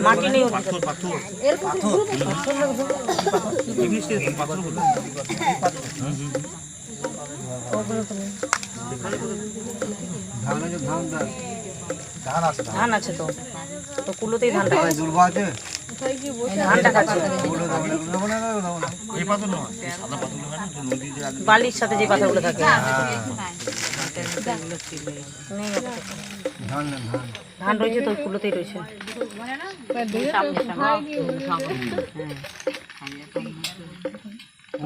মাটি নেই ধান আছে তো কুলোতেই ধানটা ধানটা খাচ্ছে বালির সাথে যে পাথরগুলো থাকে ধান রয়েছে তো কুলোতেই রয়েছে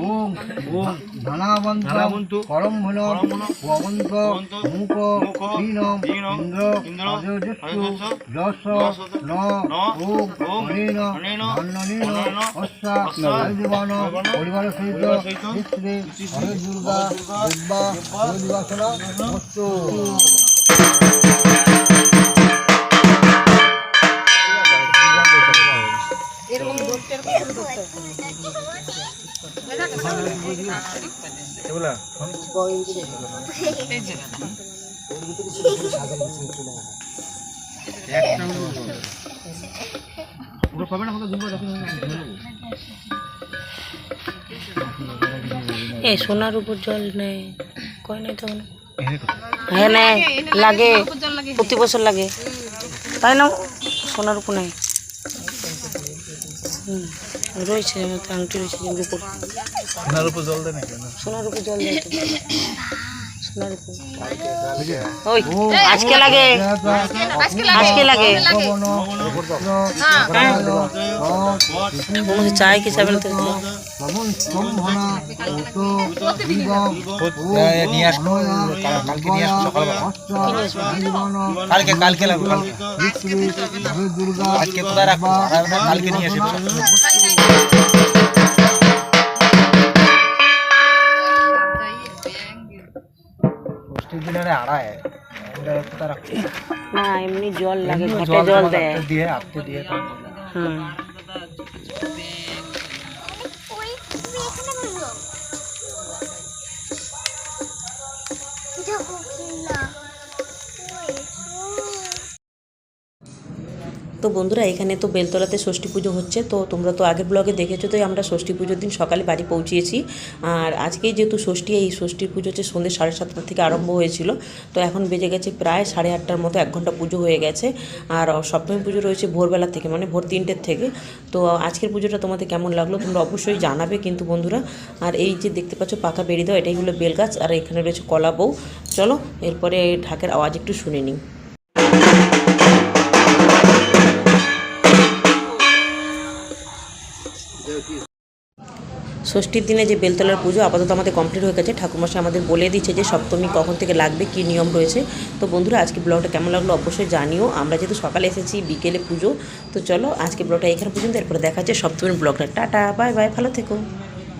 ওম ওম ধনাবন্ত করম ভন ভবন্ত মুখ দীনম ইন্দ্র অজযস্তু যশ ন ওম হরিণ ধন্যনীন অশ্বা জীবন পরিবার সহিত শ্রী হরে দুর্গা দিব্যা নিবাসনা মস্তু সোনার উপর জল নেই কয় নাই তখন হ্যাঁ নেই লাগে প্রতি বছর লাগে তাই না সোনার উপর নেই রয়েছে আংটি রয়েছে রূপোর সোনার উপর জল দেয় সোনার উপর জল দেয় সোনার উপর ওই আজকে লাগে আজকে লাগে চাই কি চাবেন তো কালকে লাগবে আজকে কোথায় রাখবো কালকে নিয়ে আসবে না এমনি জল লাগে ঘটে জল দেয় দিয়ে আপনি দিয়ে তো বন্ধুরা এখানে তো বেলতলাতে ষষ্ঠী পুজো হচ্ছে তো তোমরা তো আগের ব্লগে দেখেছো তো আমরা ষষ্ঠী পুজোর দিন সকালে বাড়ি পৌঁছিয়েছি আর আজকেই যেহেতু ষষ্ঠী এই ষষ্ঠীর পুজো হচ্ছে সন্ধ্যে 7:30 থেকে আরম্ভ হয়েছিল তো এখন বেজে গেছে প্রায় 8:30টার মতো 1 ঘন্টা পুজো হয়ে গেছে আর সপ্তমী পুজো রয়েছে ভোরবেলা থেকে মানে ভোর 3টের থেকে তো আজকের পুজোটা তোমাদের কেমন লাগলো তোমরা অবশ্যই জানাবে কিন্তু বন্ধুরা আর এই যে দেখতে পাচ্ছ পাকা বেরিয়ে দাও এটাই হলো বেলগাছ আর এখানে রয়েছে কলা বউ চলো এরপরে ঢাকের আওয়াজ একটু শুনে নিই ষষ্ঠীর দিনে যে বেলতলার পুজো আপাতত আমাদের কমপ্লিট হয়ে গেছে ঠাকুরমশাই আমাদের বলে দিচ্ছে যে সপ্তমী কখন থেকে লাগবে কী নিয়ম রয়েছে তো বন্ধুরা আজকে ব্লগটা কেমন লাগলো অবশ্যই জানিও আমরা যেহেতু সকালে এসেছি বিকেলে পুজো তো চলো আজকে ব্লগটা এখানে পর্যন্ত এরপরে দেখা যাচ্ছে সপ্তমীর ব্লগটা টাটা বাই বাই ভালো থেকো।